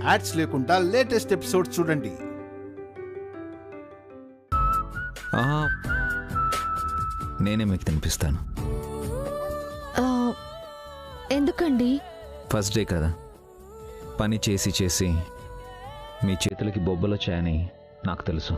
Ads లేకుండా latest episode చూడండి. నేనే మీకు తినిపిస్తాను. ఎందుకండి? ఫస్ట్ డే కదా, పని చేసి చేసి మీ చేతులకి బొబ్బలు వచ్చాయని నాకు తెలుసు.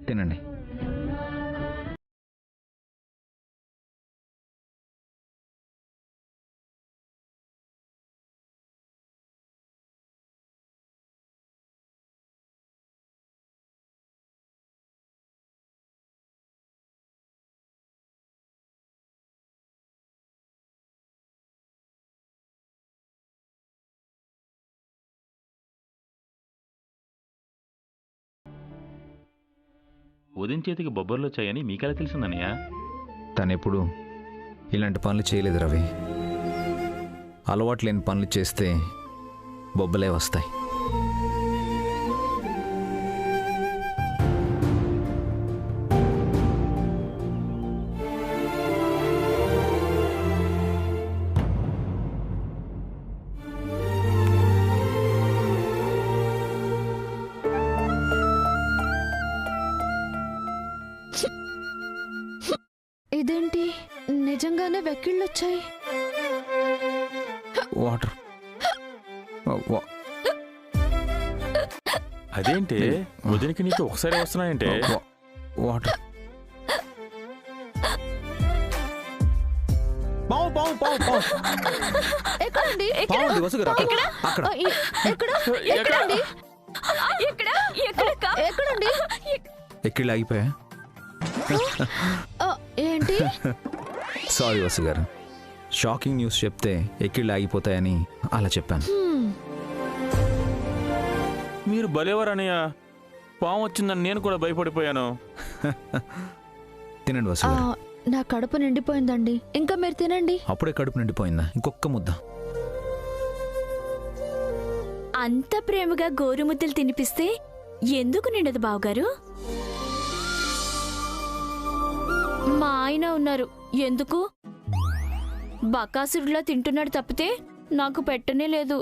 తినండి. ఉదయం చేతికి బొబ్బర్లు వచ్చాయని మీకెలా తెలిసిందన్నయ్య? తనెప్పుడు ఇలాంటి పనులు చేయలేదు రవి. అలవాటు లేని పనులు చేస్తే బొబ్బలే వస్తాయి. ఇదేంటి, నిజంగానే వెక్కిళ్ళొచ్చాయి. వాటర్. అదేంటి ఉదయానికి నీకు ఒకసారి వస్తున్నాయంటే? వాటర్. ఎక్కడండి? ఎక్కడండి? ఎక్కిళ్ళు ఆగిపోయా? ఏంటి? సారీ వసు గారు, షాకింగ్ న్యూస్ చెప్తే ఎక్కిళ్ళు ఆగిపోతాయని అలా చెప్పాను. మీరు భలేవారన్నయ్య, పాము వచ్చిందని నేను కూడా భయపడిపోయాను. తినండి వసు గారు. నా కడుపు నిండిపోయిందండి, ఇంకా మీరు తినండి. అప్పుడే కడుపు నిండిపోయిందా? ఇంకొక్క ముద్ద. అంత ప్రేమగా గోరుముద్దలు తినిపిస్తే ఎందుకు నిండదు బావగారు? మా ఆయన ఉన్నారు, ఎందుకు? బకాసురులా తింటున్నాడు తప్పితే నాకు పెట్టనే లేదు.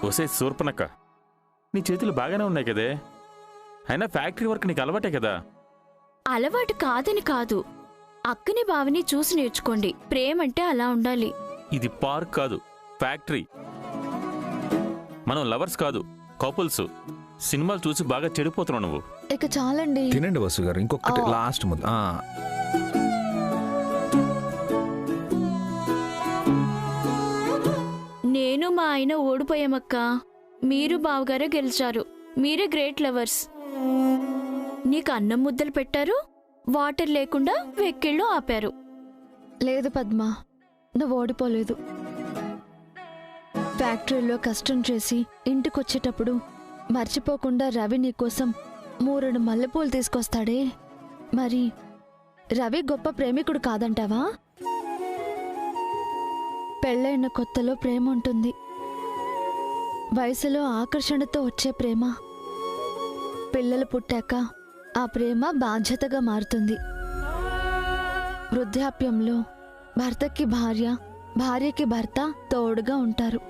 ఒసే సూర్పనక్క, నీ చేతులు బాగానే ఉన్నాయి కదే. అయినా ఫ్యాక్టరీ వర్క్ నీకు అలవాటే కదా. అలవాటు కాదని కాదు, అక్కని బావని చూసి నేర్చుకోండి. ప్రేమంటే అలా ఉండాలి. ఇది పార్క్ కాదు, ఫ్యాక్టరీ. మనం లవర్స్ కాదు, కపుల్స్. సినిమాలు చూసి బాగా చెడిపోతున్నావు నువ్వు. ఇక చాలండి. తినండి వసు గారు, ఇంకొకటి లాస్ట్ ముద్ద. నేను మా ఆయన ఓడిపోయామక్క. మీరు బావగారే గెలిచారు. మీరే గ్రేట్ లవర్స్. నీకు అన్నం ముద్దలు పెట్టారు, వాటర్ లేకుండా వెక్కిళ్ళు ఆపారు. లేదు పద్మ, నువ్వు ఓడిపోలేదు. ఫ్యాక్టరీలో కష్టం చేసి ఇంటికొచ్చేటప్పుడు మర్చిపోకుండా రవి నీకోసం 3 మల్లెపూలు తీసుకొస్తాడే, మరి రవి గొప్ప ప్రేమికుడు కాదంటావా? పెళ్ళైన కొత్తలో ప్రేమ ఉంటుంది, వయసులో ఆకర్షణతో వచ్చే ప్రేమ. పిల్లలు పుట్టాక ఆ ప్రేమ బాధ్యతగా మారుతుంది. వృద్ధాప్యంలో భర్తకి భార్య, భార్యకి భర్త తోడుగా ఉంటారు.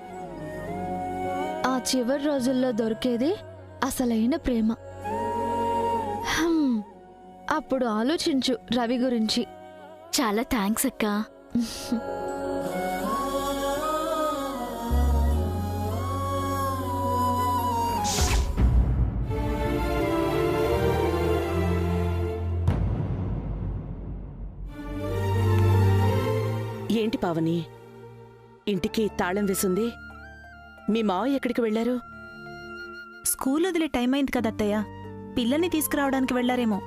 ఆ చివరి రోజుల్లో దొరికేదే అసలైన ప్రేమ. అప్పుడు ఆలోచించు రవి గురించి. చాలా థ్యాంక్స్ అక్క. ఏంటి పావని, ఇంటికి తాళం వేసింది? మీ మావ ఎక్కడికి వెళ్లారు? స్కూల్ వదిలే టైం అయింది కదత్తయ్య, పిల్లల్ని తీసుకురావడానికి వెళ్లారేమో.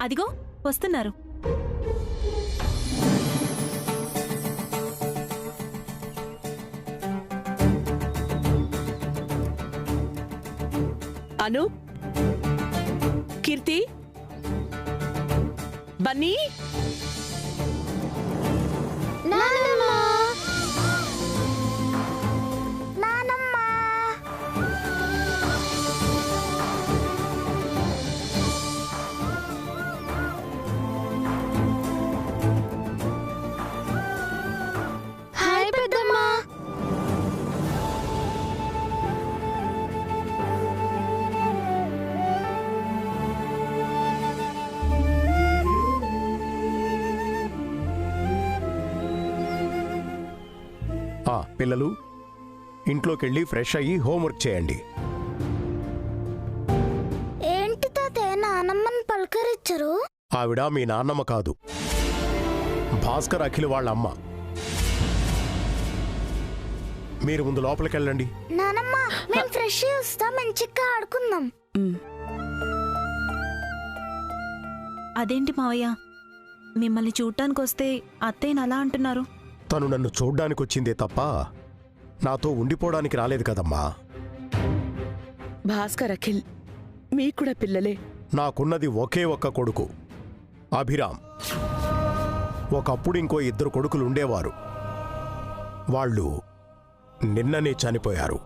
అదిగో వస్తున్నారు. అను, కీర్తి, బన్నీ. పిల్లలు ఇంట్లోకెళ్ళి ఫ్రెష్ అయ్యి హోంవర్క్ చేయండి. ఏంటి తాతయ్య నానమ్మని పలకరించరు? ఆవిడ మీ నాన్నమ్మ కాదు, భాస్కర్ అఖిల్ వాళ్ళ అమ్మ. మీరు ముందు లోపలికెళ్ళండి. నానమ్మ మేము ఫ్రెష్ అయ్యి వస్తాం, మంచిగా ఆడుకుందాం. అదేంటి మావయ్య, మిమ్మల్ని చూడటానికి వస్తే అత్తయ్యని అలా అంటున్నారు? తను నన్ను చూడ్డానికి వచ్చిందే తప్ప నాతో ఉండిపోవడానికి రాలేదు కదమ్మా. భాస్కర్ అఖిల్ మీకు కూడా పిల్లలే. నాకున్నది ఒకే ఒక్క కొడుకు, అభిరామ్. ఒకప్పుడు ఇంకో 2 కొడుకులు ఉండేవారు. వాళ్ళు నిన్ననే చనిపోయారు.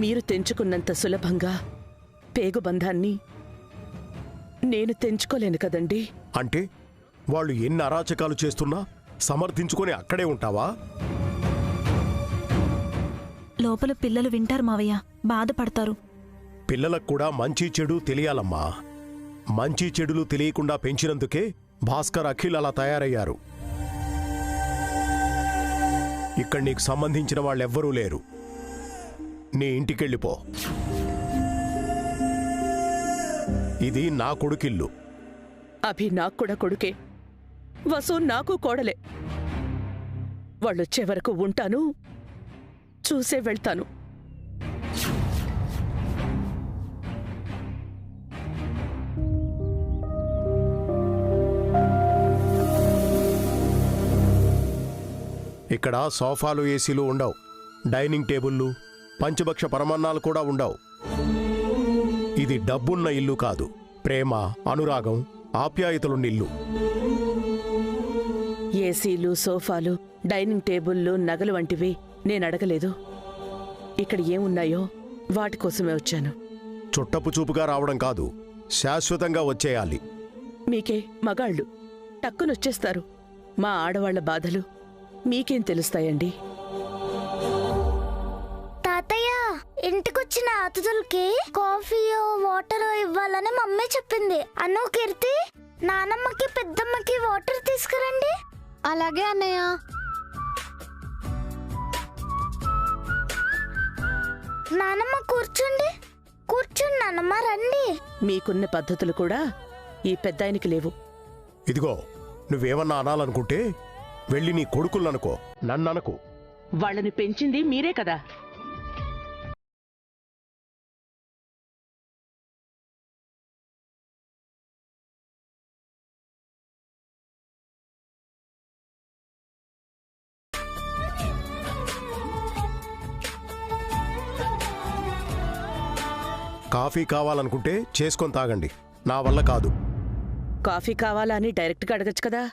మీరు తెంచుకున్నంత సులభంగా పేగుబంధాన్ని నేను తెంచుకోలేను కదండి. అంటే వాళ్ళు ఎన్ని అరాచకాలు చేస్తున్నా సమర్థించుకొని అక్కడే ఉంటావా? లోపల పిల్లలు వింటారు మావయ్య, బాధపడతారు. పిల్లలకు కూడా మంచి చెడు తెలియాలమ్మా. మంచి చెడులు తెలియకుండా పెంచినందుకే భాస్కర్ అఖిల్ అలా తయారయ్యారు. ఇక్కడ నీకు సంబంధించిన వాళ్ళెవ్వరూ లేరు. నీ ఇంటికెళ్ళిపో. ఇది నా కొడుకిల్లు. అభి నాకు కూడా కొడుకే, వసు నాకు కోడలే. వాళ్ళొచ్చే వరకు ఉంటాను, చూసే వెళ్తాను. ఇక్కడ సోఫాలు, ఏసీలు ఉండవు. డైనింగ్ టేబుల్లు, పంచభక్ష పరమాన్నాలు కూడా ఉండవు. ఇది డబ్బున్న ఇల్లు కాదు, ప్రేమ, అనురాగం, ఆప్యాయతలున్న ఇల్లు. ఏసీలు, సోఫాలు, డైనింగ్ టేబుల్లు, నగలు వంటివి నేను అడగలేదు. ఇక్కడ ఏమున్నాయో వాటి కోసమే వచ్చాను. చుట్టపు చూపుగా రావడం కాదు, శాశ్వతంగా వచ్చేయాలి. మీకే మగాళ్ళు టక్కునొచ్చేస్తారు. మా ఆడవాళ్ల బాధలు మీకేం తెలుస్తాయండి? తాతయ్య ఇంటికొచ్చిన అతిథులకి కాఫీయో వాటరో ఇవ్వాలని మమ్మీ చెప్పింది. అను, కీర్తి నానమ్మకి పెద్దమ్మకి వాటర్ తీసుకురండి. అలాగే అన్నయ్య. నానమ్మ కూర్చోండి. కూర్చోండి నానమ్మ, రండి. మీకున్న పద్ధతులు కూడా ఈ పెద్దాయనికి లేవు. ఇదిగో, నువ్వేమన్నా అనాలనుకుంటే వెళ్ళి నీ కొడుకులనుకో, నన్ననుకో. వాళ్ళని పెంచింది మీరే కదా. కాఫీ కావాలనుకుంటే చేసుకొని తాగండి, నా వల్ల కాదు. కాఫీ కావాలా అని డైరెక్ట్గా అడగచ్చు కదా,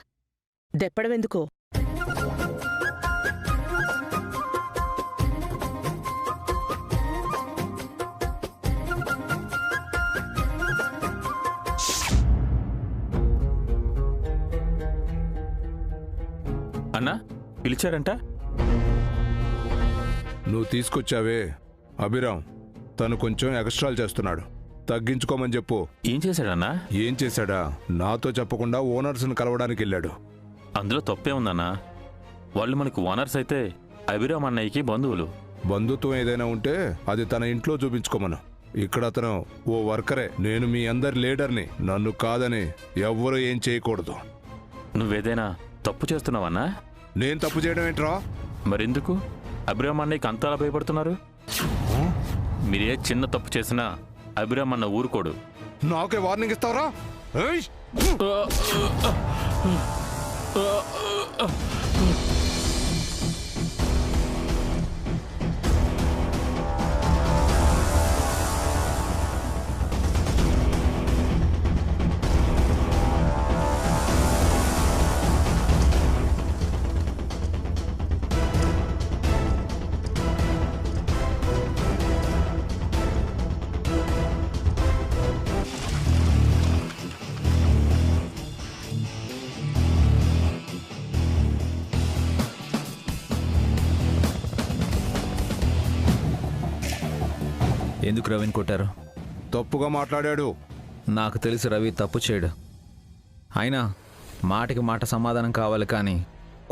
దెప్పడం ఎందుకో. అన్నా పిలిచారంట? నువ్వు తీసుకొచ్చావే అభిరామ్, తను కొంచెం ఎక్స్ట్రాలు చేస్తున్నాడు, తగ్గించుకోమని చెప్పు. ఏం చేశాడన్నా? ఏం చేశాడా? నాతో చెప్పకుండా ఓనర్స్ని కలవడానికి వెళ్ళాడు. అందులో తప్పే ఉందన్నా. వాళ్ళు మనకు ఓనర్స్ అయితే అభిరామ్ అన్నయ్యకి బంధువులు. బంధుత్వం ఏదైనా ఉంటే అది తన ఇంట్లో చూపించుకోమను. ఇక్కడ అతను ఓ వర్కరే. నేను మీ అందరి లీడర్ని, నన్ను కాదని ఎవ్వరూ ఏం చేయకూడదు. నువ్వేదైనా తప్పు చేస్తున్నావన్నా? నేను తప్పు చేయడం ఏంట్రా? మరెందుకు అభిరామ్ అన్నయ్యకి అంతలా భయపడుతున్నారు? మీరే చిన్న తప్పు చేసినా అభిరామ్ అన్న ఊరుకోడు. నాకే వార్నింగ్ ఇస్తావరా? ఎందుకు రవిని కొట్టారు? తప్పుగా మాట్లాడాడు. నాకు తెలుసు రవి తప్పు చేయడు. అయినా మాటకి మాట సమాధానం కావాలి కానీ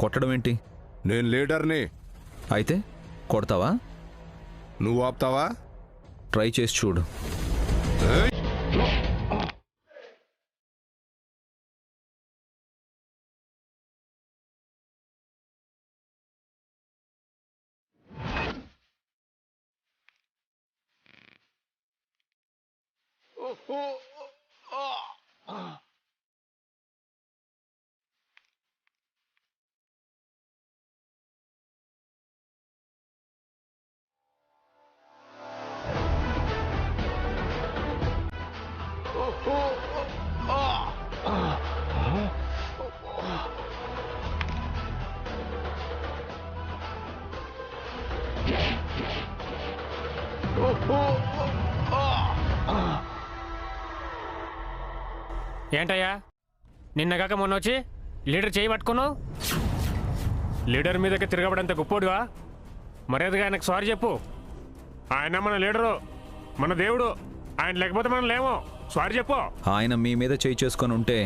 కొట్టడం ఏంటి? నేను లీడర్ని. అయితే కొడతావా? నువ్వు ఆపుతావా? ట్రై చేసి చూడు. ఏంటయ్యా, నిన్నగాక మొన్న వచ్చి లీడర్ చేయి పట్టుకున్నావు? లీడర్ మీదకి తిరగబడంత గొప్పోడుగా? మర్యాదగా ఆయనకు సారీ చెప్పు. ఆయన మన లీడరు, మన దేవుడు. ఆయన లేకపోతే మనం లేమో. సారీ చెప్పు. ఆయన మీ మీద చేయి చేసుకొని ఉంటే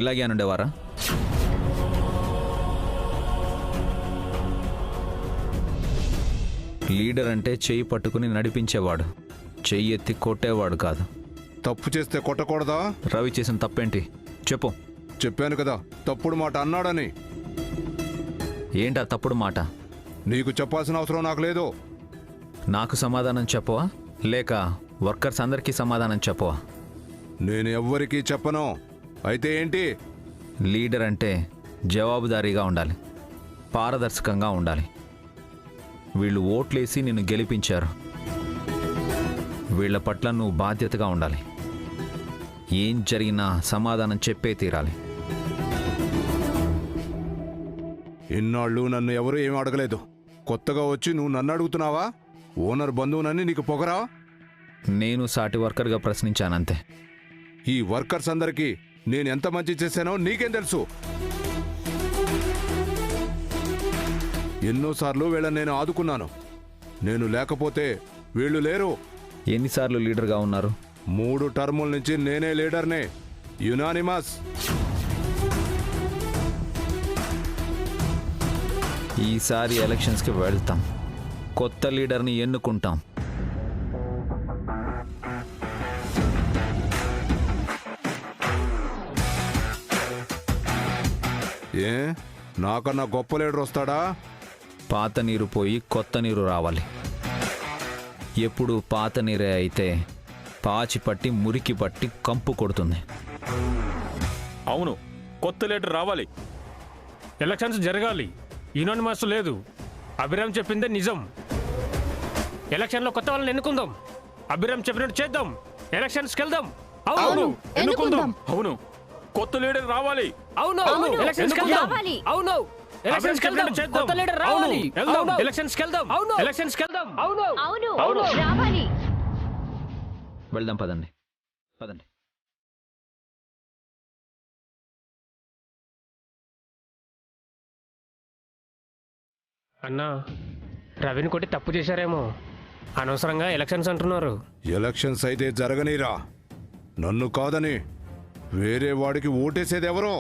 ఇలాగే అనుండేవారా? లీడర్ అంటే చెయ్యి పట్టుకుని నడిపించేవాడు, చెయ్యి ఎత్తి కొట్టేవాడు కాదు. తప్పు చేస్తే కొట్టకూడదా? రవి చేసిన తప్పేంటి చెప్పు. చెప్పాను కదా తప్పుడు మాట అన్నాడని. ఏంటా తప్పుడు మాట? నీకు చెప్పాల్సిన అవసరం నాకు లేదు. నాకు సమాధానం చెప్పవా లేక వర్కర్స్ అందరికీ సమాధానం చెప్పవా? నేను ఎవ్వరికీ చెప్పను. అయితే ఏంటి? లీడర్ అంటే జవాబుదారీగా ఉండాలి, పారదర్శకంగా ఉండాలి. వీళ్ళు ఓట్లేసి నిన్ను గెలిపించారు, వీళ్ల పట్ల నువ్వు బాధ్యతగా ఉండాలి. ఏం జరిగినా సమాధానం చెప్పే తీరాలి. ఇన్నాళ్ళు నన్ను ఎవరూ ఏం అడగలేదు. కొత్తగా వచ్చి నువ్వు నన్ను అడుగుతున్నావా? ఓనర్ బంధువునని నీకు పొగరా? నేను సాటి వర్కర్గా ప్రశ్నించానంతే. ఈ వర్కర్స్ అందరికీ నేను ఎంత మంచి చేశానో నీకేం తెలుసు? ఎన్నోసార్లు వీళ్ళని నేను ఆదుకున్నాను. నేను లేకపోతే వీళ్ళు లేరు. ఎన్నిసార్లు లీడర్గా ఉన్నారు? 3 టర్ముల నుంచి నేనే లీడర్నే, యునానిమస్. ఈసారి ఎలక్షన్స్కి వెళ్తాం, కొత్త లీడర్ని ఎన్నుకుంటాం. ఏ నాకన్నా గొప్ప లీడర్ వస్తాడా? పాత నీరు పోయి కొత్త నీరు రావాలి. ఎప్పుడు పాత నీరే అయితే పాచి పట్టి మురికి పట్టి కంపు కొడుతుంది. అవును, కొత్త లీడర్ రావాలి. ఎలక్షన్స్ జరగాలి. యునానిమస్ లేదు. అభిరామ్ చెప్పిందే నిజం. ఎలక్షన్లో కొత్త వాళ్ళని ఎన్నుకుందాం. అభిరామ్ చెప్పినట్టు చేద్దాం. ఎలక్షన్స్కి వెళ్దాం. అవును, ఎన్నుకుందాం. అవును, కొత్త లీడర్ రావాలి. అవును, ఎలక్షన్స్కి వెళ్దాం. అవును, ఎలక్షన్స్కి వెళ్దాం. కొత్త లీడర్ రావాలి. వెళ్దాం. ఎలక్షన్స్కి వెళ్దాం. అవును, ఎలక్షన్స్కి వెళ్దాం. అవును, అవును, రావాలి. వెళ్దాం, పదండి పదండి. అన్నా, రవిని కొట్టి తప్పు చేశారేమో. అనవసరంగా ఎలక్షన్స్ అంటున్నారు. ఎలక్షన్స్ అయితే జరగనీరా. నన్ను కాదని వేరే వాడికి ఓటేసేది ఎవరో?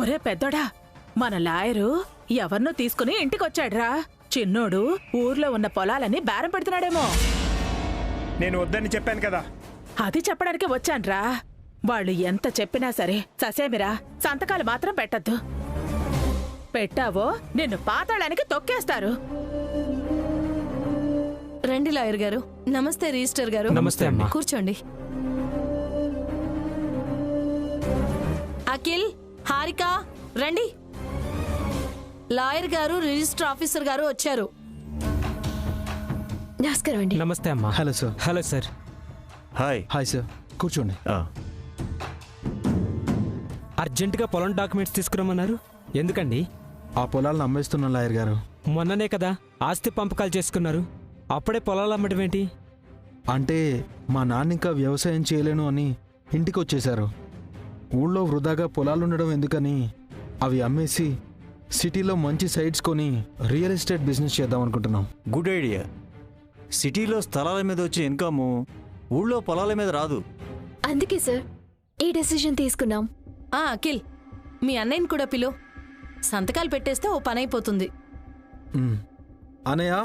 ఒరే పెద్దోడా, మన లాయరు ఎవరినో తీసుకుని ఇంటికొచ్చాడ్రా. చిన్నోడు ఊర్లో ఉన్న పొలాలని బేరం పెడుతున్నాడేమో. నేను వద్దని చెప్పాను కదా. అది చెప్పడానికి వచ్చాన్రా. వాళ్ళు ఎంత చెప్పినా సరే ససేమిరా, సంతకాలు మాత్రం పెట్టద్దు. పెట్టావో నిన్ను పాతాళానికి తొక్కేస్తారు. రండి లాయర్ గారు. నమస్తే రిజిస్టర్ గారు. నమస్తే అమ్మా. కూర్చోండి. అఖిల్, హారిక, రండి. లాయర్ గారు, రిజిస్టర్ ఆఫీసర్ గారు వచ్చారు. నమస్కారం అండి. నమస్తే అమ్మా. Hello sir. Hello sir. Hi sir, కూర్చోండి. అర్జెంటుగా పొలం డాక్యుమెంట్స్ తీసుకురమ్మన్నారు. ఎందుకండి? ఆ పొలాలను అమ్మేస్తున్నాం లాయర్ గారు. మొన్ననే కదా ఆస్తి పంపకాలు చేసుకున్నారు, అప్పుడే పొలాలు అమ్మటం ఏంటి? అంటే మా నాన్న ఇంకా వ్యవసాయం చేయలేను అని ఇంటికి వచ్చేశారు. ఊళ్ళో వృధాగా పొలాలుండడం ఎందుకని అవి అమ్మేసి సిటీలో మంచి సైట్స్ కొని రియల్ ఎస్టేట్ బిజినెస్ చేద్దాం అనుకుంటున్నాం. Good idea. సిటీలో స్థలాల మీద వచ్చే ఇన్కమ్ ఊళ్ళో పొలాల మీద రాదు. అందుకే సార్ ఈ డెసిషన్ తీసుకున్నాం. అఖిల్, మీ అన్నయ్యని కూడా పిలు. సంతకాలు పెట్టేస్తే ఓ పని అయిపోతుంది. అనయ్య,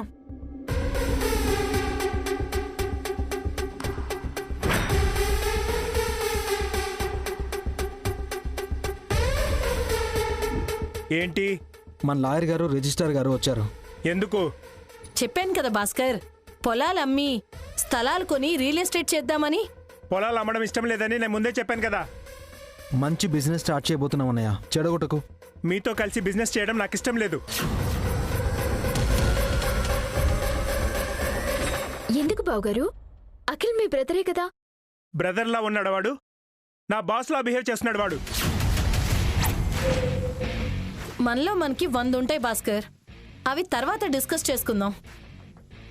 ఏంటి? మన లాయర్ గారు రిజిస్ట్రార్ గారు వచ్చారు. ఎందుకు? చెప్పాను కదా భాస్కర్, పొలాలు అమ్మి స్థలాలు కొని రియల్ ఎస్టేట్ చేద్దామని. పొలాలు అమ్మడం ఇష్టం లేదని నేను ముందే చెప్పాను కదా. మంచి బిజినెస్ స్టార్ట్ చేయబోతున్నాం అన్నయ్య, చెడగొట్టకు. మీతో కలిసి బిజినెస్ చేయడం నాకు ఇష్టం లేదు. ఎందుకు బావగారు? అఖిల్ మీ బ్రదరే కదా. బ్రదర్లా ఉన్నాడు వాడు, నా బాస్లా బిహేవ్ చేస్తున్నాడు వాడు. మనలో మనకి 100 ఉంటాయి భాస్కర్, అవి తర్వాత డిస్కస్ చేసుకుందాం.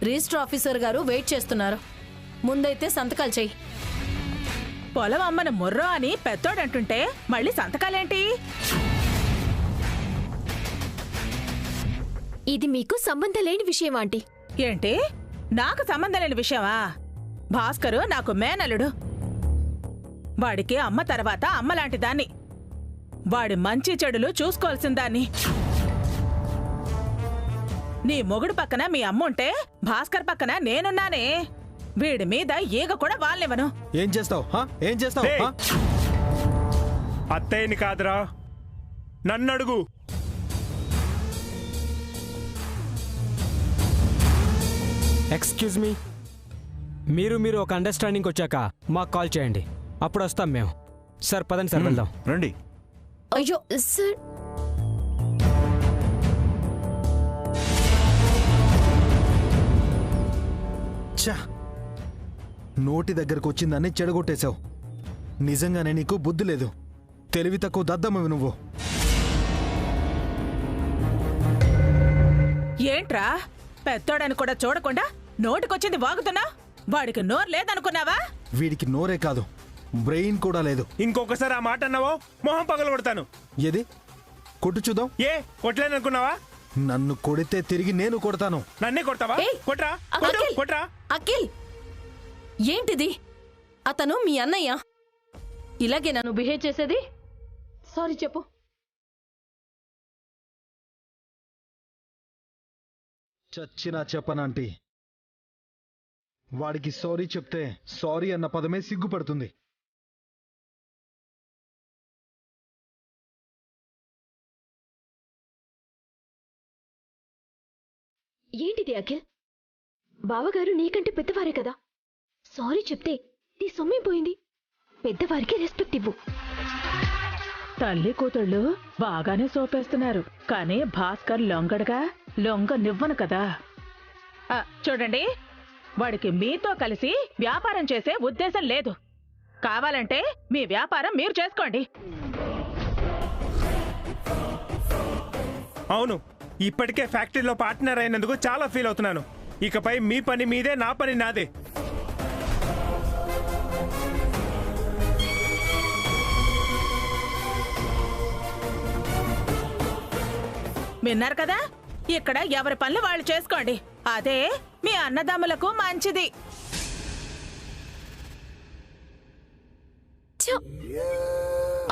రిజిస్టర్ ఆఫీసర్ గారు వెయిట్ చేస్తున్నారు, ముందైతే సంతకాలు చెయ్యి. పొలం అమ్మను మొర్రో అని పెద్దోడంటుంటే మళ్ళీ సంతకాలేంటి? ఇది మీకు సంబంధం లేని విషయం ఆంటీ. ఏంటి? నాకు సంబంధం లేని విషయమా? భాస్కరు నాకు మేనలుడు. వాడికి అమ్మ తర్వాత అమ్మలాంటి దాన్ని. వాడి మంచి చెడులు చూసుకోవాల్సిన దాన్ని. నీ మొగుడు పక్కన మీ అమ్ముంటే భాస్కర్ పక్కన నేనున్నానే. వీడి మీద ఈగ కూడా వాళ్ళనివ్వను. ఏం చేస్తావు? ఏం చేస్తావు? అత్తయ్యని కాదురా, నన్ను అడుగు. ఎక్స్క్యూజ్ మీ, మీరు ఒక అండర్స్టాండింగ్ వచ్చాక మాకు కాల్ చేయండి, అప్పుడు వస్తాం మేము. సార్ పదండి సార్, వెళ్దాం. రండి. అయ్యో సార్, నోటి దగ్గరకు వచ్చిందని చెడగొట్టేశావు. నిజంగానే నీకు బుద్ధి లేదు. తెలివి తక్కువ దద్దమ్మవి నువ్వు. ఏంట్రా, పెద్దోడని కూడా చూడకుండా నోటికొచ్చింది వాగుతున్నా? వాడికి నోరు లేదనుకున్నావా? వీడికి నోరే కాదు, బ్రెయిన్ కూడా లేదు. ఇంకొకసారి ఆ మాట అన్నావో మొహం పగలు కొడతాను. ఏది? కొట్టు చూద్దాం. ఏ కొట్టలేననుకున్నావా? నన్ను కొడితే తిరిగి నేను కొడతాను. నన్నే కొడతావా? కొట్రా, కొట్రా. అఖిల్, ఏంటిది? అతను మీ అన్నయ్య, ఇలాగే నన్ను బిహేవ్ చేసేది? సారీ చెప్పు. చచ్చినా చెప్పనంటీ. వాడికి సారీ చెప్తే సారీ అన్న పదమే సిగ్గుపడుతుంది. ఏంటిది అఖిల్? బావగారు నీకంటే పెద్దవారే కదా. సారీ చెప్తే నీ సొమ్మైపోయింది. పెద్దవారికి రెస్పెక్ట్ ఇవ్వు. తల్లి కూతుళ్ళు బాగానే సోపేస్తున్నారు, కానీ భాస్కర్ లొంగడుగా లొంగనివ్వను కదా. చూడండి, వాడికి మీతో కలిసి వ్యాపారం చేసే ఉద్దేశం లేదు. కావాలంటే మీ వ్యాపారం మీరు చేసుకోండి. అవును, ఇప్పటికే ఫ్యాక్టరీలో పార్ట్నర్ అయినందుకు చాలా ఫీల్ అవుతున్నాను. ఇకపై మీ పని మీదే, నా పని నాదే. విన్నారు కదా, ఇక్కడ ఎవరి పనులు వాళ్ళు చేసుకోండి. అదే మీ అన్నదమ్ములకు మంచిది.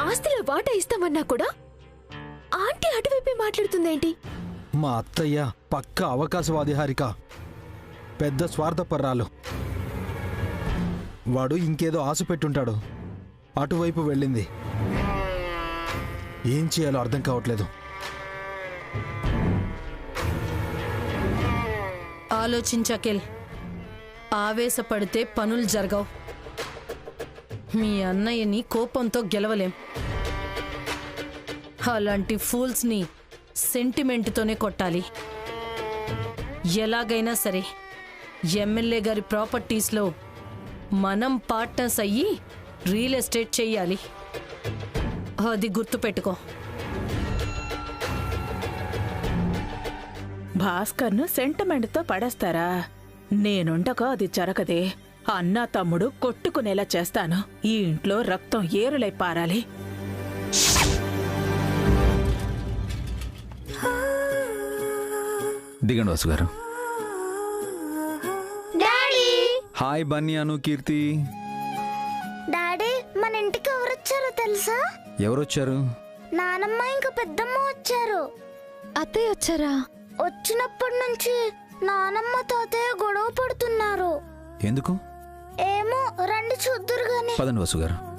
ఆస్తిలో వాటా ఇస్తామన్నా కూడా ఆంటీ అటువైపే మాట్లాడుతుందేంటి? మా అత్తయ్య పక్క అవకాశవాది హారిక, పెద్ద స్వార్థపర్రాలు. వాడు ఇంకేదో ఆశ పెట్టుంటాడు, అటువైపు వెళ్ళింది. ఏం చేయాలో అర్థం కావట్లేదు. ఆలోచించకెల్, ఆవేశపడితే పనులు జరగవు. మీ అన్నయ్యని కోపంతో గెలవలేం. అలాంటి ఫూల్స్ని సెంటిమెంట్తోనే కొట్టాలి. ఎలాగైనా సరే ఎమ్మెల్యే గారి ప్రాపర్టీస్లో మనం పార్ట్నర్స్ అయ్యి రియల్ ఎస్టేట్ చెయ్యాలి. అది గుర్తుపెట్టుకో. భాస్కర్ను సెంటిమెంట్తో పడేస్తారా? నేనుండగా అది జరగదే. అన్నా తమ్ముడు కొట్టుకునేలా చేస్తాను. ఈ ఇంట్లో రక్తం ఏరులై పారాలి. దిగండి వాసు గారు. డాడీ హాయ్ బన్నీ, అను, కీర్తి. డాడీ మన ఇంటికి ఎవరొచ్చారో తెలుసా? ఎవరొచ్చారు? నానమ్మ ఇంకా పెద్దమ్మ వచ్చారు. అత్తయ్య వచ్చారా? వచ్చినప్పటి నుంచి నానమ్మ తాతయ్య గొడవ పడుతున్నారు. ఎందుకు? ఏమో, రండి చూద్దురు గాని. పదండి వాసు గారు.